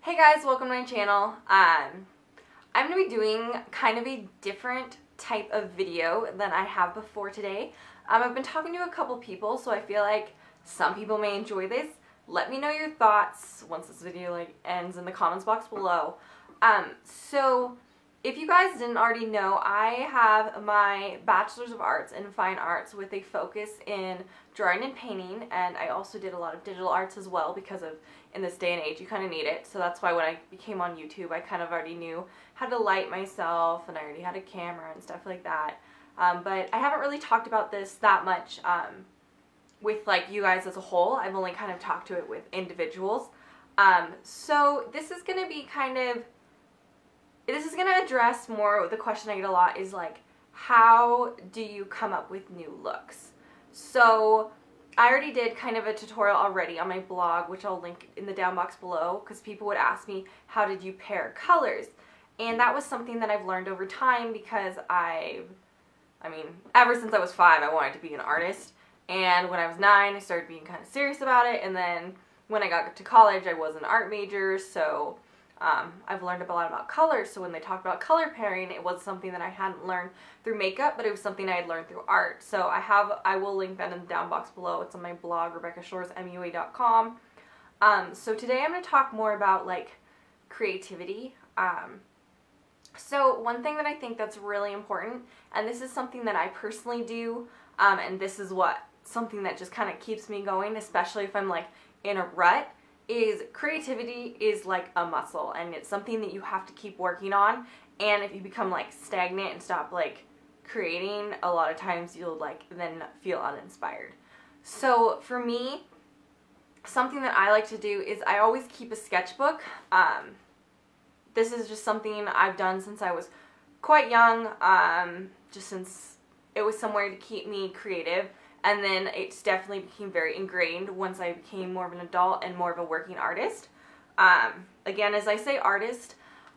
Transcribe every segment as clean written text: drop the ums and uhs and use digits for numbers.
Hey guys, welcome to my channel. I'm going to be doing kind of a different type of video than I have before today. I've been talking to a couple people, so I feel like some people may enjoy this. Let me know your thoughts once this video ends in the comments box below. So if you guys didn't already know, I have my Bachelor's of Arts in Fine Arts with a focus in drawing and painting, and I also did a lot of digital arts as well because of, in this day and age, you kind of need it. So that's why when I became on YouTube, I kind of already knew how to light myself, and I already had a camera and stuff like that. But I haven't really talked about this that much with you guys as a whole. I've only kind of talked to it with individuals. So this is going to be this is going to address more, the question I get a lot is how do you come up with new looks? So I already did kind of a tutorial already on my blog, which I'll link in the down box below, because people would ask me, how did you pair colors? And that was something that I've learned over time because I mean, ever since I was 5, I wanted to be an artist. And when I was 9, I started being kind of serious about it. And then when I got to college, I was an art major, so I've learned a lot about colors. So when they talked about color pairing, it was something that I hadn't learned through makeup, but it was something I had learned through art. So I will link that in the down box below. It's on my blog, RebeccaShoresMUA.com. So today I'm going to talk more about creativity. So one thing that I think that's really important, and this is something that I personally do, and this is something that just kind of keeps me going, especially if I'm in a rut, is creativity is like a muscle, and it's something that you have to keep working on. And if you become stagnant and stop creating, a lot of times you'll then feel uninspired. So for me, something that I like to do is I always keep a sketchbook. This is just something I've done since I was quite young, just since it was somewhere to keep me creative. And then it's definitely became very ingrained once I became more of an adult and more of a working artist. Again, as I say artist,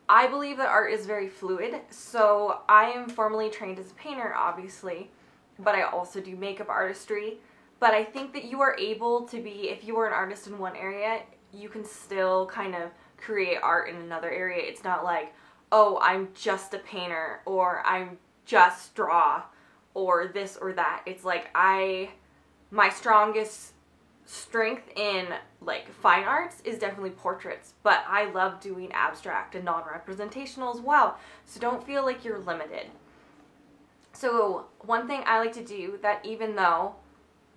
I believe that art is very fluid. So I am formally trained as a painter, obviously, but I also do makeup artistry. But I think that you are able to be, if you are an artist in one area, you can still kind of create art in another area. It's not oh, I'm just a painter, or I'm just draw, or this or that. It's my strongest strength in fine arts is definitely portraits, but I love doing abstract and non-representational as well, so don't feel like you're limited. So one thing I like to do, that even though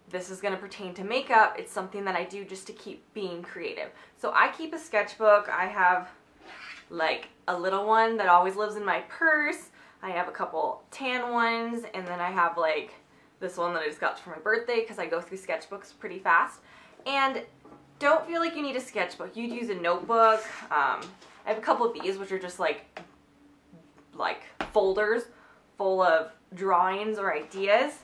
this is going to pertain to makeup, it's something that I do just to keep being creative. So I keep a sketchbook. I have a little one that always lives in my purse. I have a couple tan ones, and then I have this one that I just got for my birthday because I go through sketchbooks pretty fast. And don't feel like you need a sketchbook. You'd use a notebook. I have a couple of these, which are just folders full of drawings or ideas.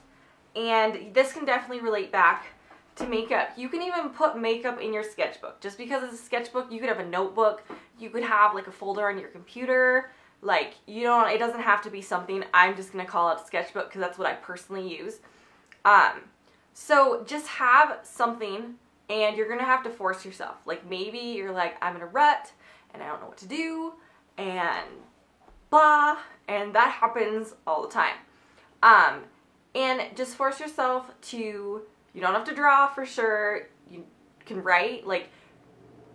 And this can definitely relate back to makeup. You can even put makeup in your sketchbook. Just because it's a sketchbook, you could have a notebook. You could have a folder on your computer. It doesn't have to be something. I'm just going to call it a sketchbook because that's what I personally use. So just have something, and you're going to have to force yourself. Maybe you're I'm in a rut and I don't know what to do, and blah, and that happens all the time. And just force yourself to, you don't have to draw for sure. You can write.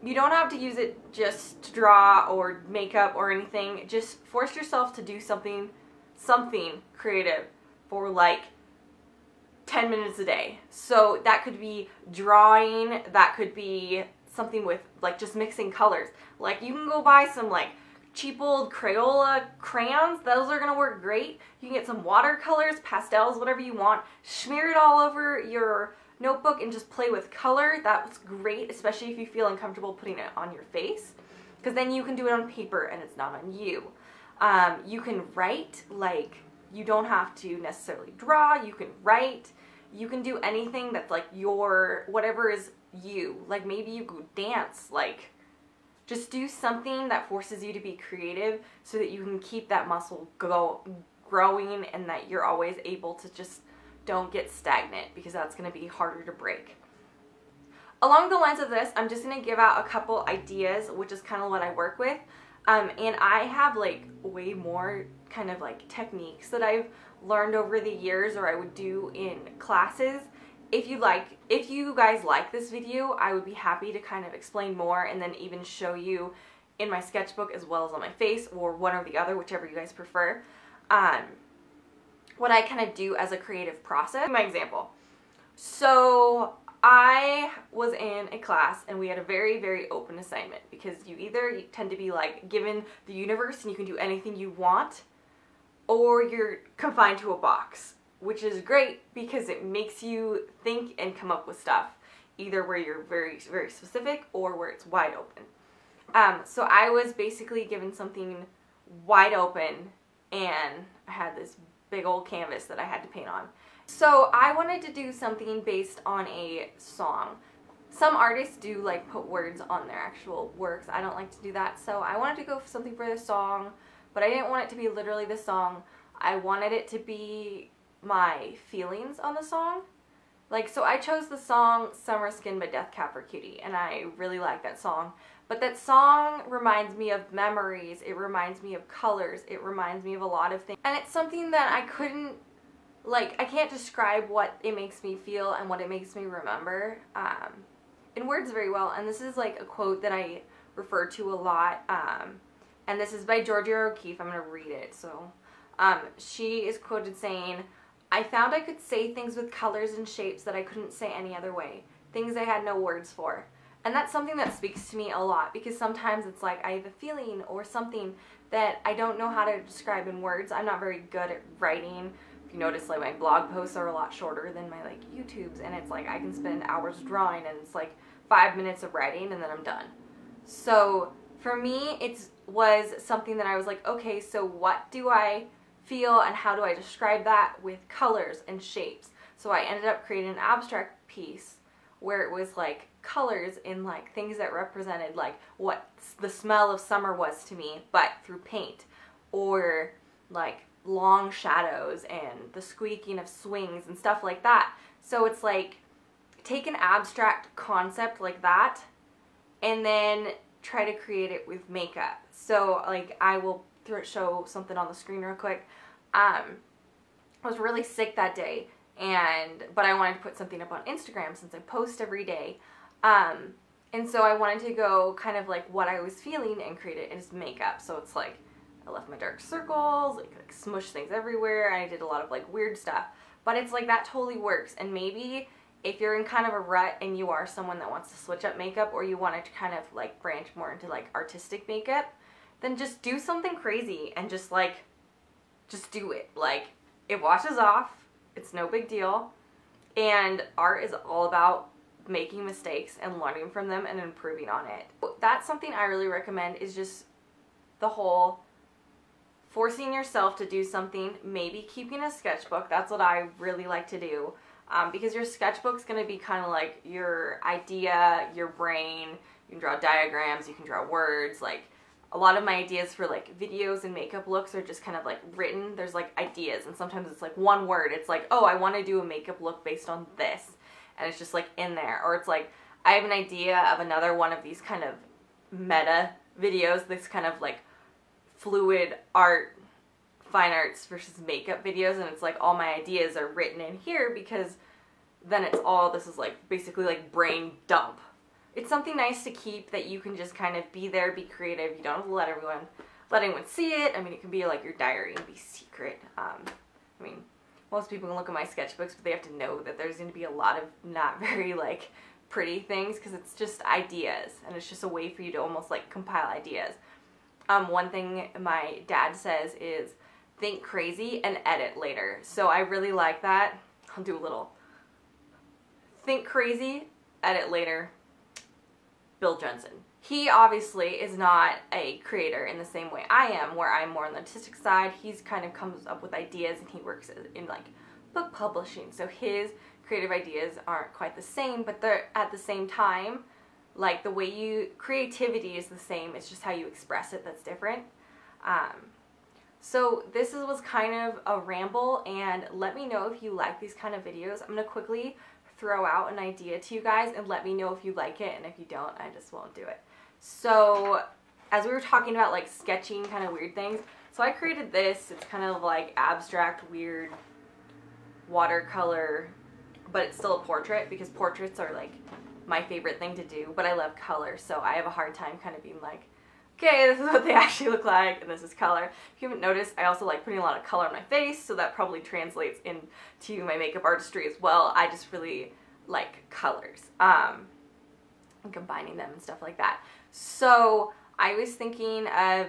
You don't have to use it just to draw or makeup or anything. Just force yourself to do something creative for 10 minutes a day. So that could be drawing, that could be something with just mixing colors. You can go buy some cheap old Crayola crayons. Those are going to work great. You can get some watercolors, pastels, whatever you want. Smear it all over your notebook and just play with color. That's great, especially if you feel uncomfortable putting it on your face, because then you can do it on paper and it's not on you. You can write. You don't have to necessarily draw. You can write. You can do anything that's whatever is you. Maybe you could dance. Just do something that forces you to be creative so that you can keep that muscle growing, and that you're always able to just don't get stagnant, because that's going to be harder to break. along the lines of this, I'm just going to give out a couple ideas, which is kind of what I work with. And I have like way more kind of like techniques that I've learned over the years, or I would do in classes. If you guys like this video, I would be happy to kind of explain more and then even show you in my sketchbook as well as on my face, or one or the other, whichever you guys prefer. What I kind of do as a creative process. My example. So I was in a class and we had a very, very open assignment, because you tend to be like given the universe and you can do anything you want, or you're confined to a box, which is great because it makes you think and come up with stuff, either where you're very, very specific or where it's wide open. So I was basically given something wide open and I had this big old canvas that I had to paint on. So I wanted to do something based on a song. Some artists do like put words on their actual works. I don't like to do that. So I wanted to go for something for the song, but I didn't want it to be literally the song. I wanted it to be my feelings on the song. Like, so I chose the song Summer Skin by Death Cab for Cutie, and I really like that song. But that song reminds me of memories, it reminds me of colors, it reminds me of a lot of things. And it's something that I can't describe what it makes me feel and what it makes me remember in words very well. And this is like a quote that I refer to a lot, and this is by Georgia O'Keeffe. I'm going to read it. So she is quoted saying, "I found I could say things with colors and shapes that I couldn't say any other way, things I had no words for." And that's something that speaks to me a lot, because sometimes it's like I have a feeling or something that I don't know how to describe in words. I'm not very good at writing. If you notice, like, my blog posts are a lot shorter than my like YouTubes, and it's like I can spend hours drawing and it's like 5 minutes of writing and then I'm done. So for me, it was something that I was like, okay, so what do I feel and how do I describe that with colors and shapes? So I ended up creating an abstract piece where it was like colors in like things that represented like what the smell of summer was to me, but through paint, or like long shadows and the squeaking of swings and stuff like that. So it's like take an abstract concept like that and then try to create it with makeup. So like I will show something on the screen real quick. I was really sick that day, but I wanted to put something up on Instagram since I post every day. And so I wanted to go kind of like what I was feeling and create it as makeup. So it's like I left my dark circles, like smushed things everywhere, and I did a lot of like weird stuff. But it's like that totally works. And maybe if you're in kind of a rut and you are someone that wants to switch up makeup, or you want to kind of like branch more into like artistic makeup, then just do something crazy and just do it. Like, it washes off, it's no big deal, and art is all about making mistakes and learning from them and improving on it. That's something I really recommend, is just the whole forcing yourself to do something, maybe keeping a sketchbook. That's what I really like to do, because your sketchbook's going to be kind of like your idea, your brain. You can draw diagrams, you can draw words. Like, a lot of my ideas for like videos and makeup looks are just kind of like written. There's like ideas, and sometimes it's like one word. It's like, oh, I want to do a makeup look based on this, and it's just like in there. Or it's like, I have an idea of another one of these kind of meta videos, this kind of like fluid art, fine arts versus makeup videos, and it's like all my ideas are written in here, because then it's all, this is like basically like brain dump. It's something nice to keep that you can just kind of be there, be creative. You don't have to let anyone see it. I mean, it can be like your diary and be secret. I mean, most people can look at my sketchbooks, but they have to know that there's going to be a lot of not very like pretty things, because it's just ideas, and it's just a way for you to almost like compile ideas. One thing my dad says is think crazy and edit later. So I really like that. I'll do a little think crazy, edit later. Bill Jensen. He obviously is not a creator in the same way I am, where I'm more on the artistic side. He's kind of comes up with ideas, and he works in like book publishing. So his creative ideas aren't quite the same, but they're at the same time, like the way creativity is the same. It's just how you express it that's different. So this was kind of a ramble, and let me know if you like these kind of videos. I'm going to quickly throw out an idea to you guys and let me know if you like it, and if you don't, I just won't do it. So as we were talking about like sketching kind of weird things, so I created this. It's kind of like abstract, weird watercolor, but it's still a portrait because portraits are like my favorite thing to do, but I love color, so I have a hard time kind of being like, okay, this is what they actually look like, and this is color. If you haven't noticed, I also like putting a lot of color on my face, so that probably translates into my makeup artistry as well. I just really like colors, and combining them and stuff like that. So I was thinking of,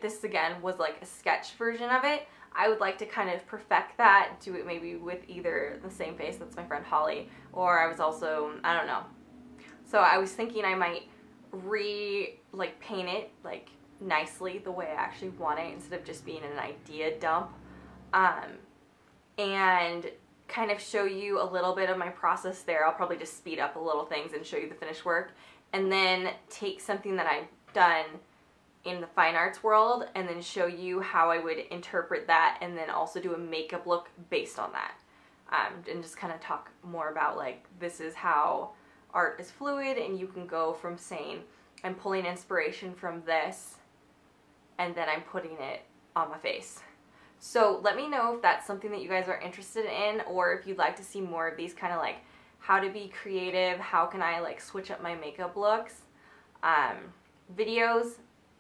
this again was like a sketch version of it. I would like to kind of perfect that, do it maybe with either the same face, that's my friend Holly, or I was also, I don't know. So I was thinking I might paint it like nicely the way I actually want it, instead of just being an idea dump, and kind of show you a little bit of my process there. I'll probably just speed up a little things and show you the finished work, and then take something that I've done in the fine arts world and then show you how I would interpret that, and then also do a makeup look based on that, and just kind of talk more about like, this is how art is fluid, and you can go from saying I'm pulling inspiration from this and then I'm putting it on my face. So let me know if that's something that you guys are interested in, or if you'd like to see more of these kind of like how to be creative, how can I like switch up my makeup looks videos,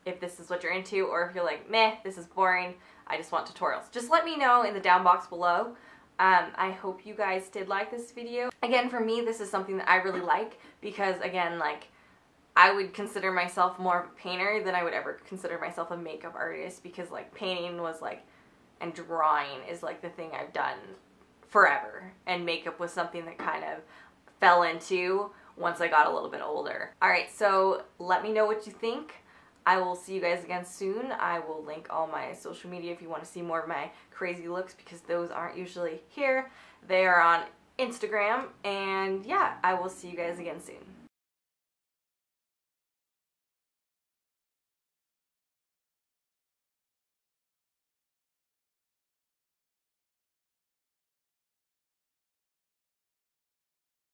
if this is what you're into, or if you're like, meh, this is boring, I just want tutorials. Just let me know in the down box below. I hope you guys did like this video. Again, for me, this is something that I really like, because again, like, I would consider myself more of a painter than I would ever consider myself a makeup artist, because like painting was like, and drawing is like the thing I've done forever, and makeup was something that kind of fell into once I got a little bit older. Alright, so let me know what you think. I will see you guys again soon. I will link all my social media if you want to see more of my crazy looks, because those aren't usually here. They are on Instagram, and yeah, I will see you guys again soon.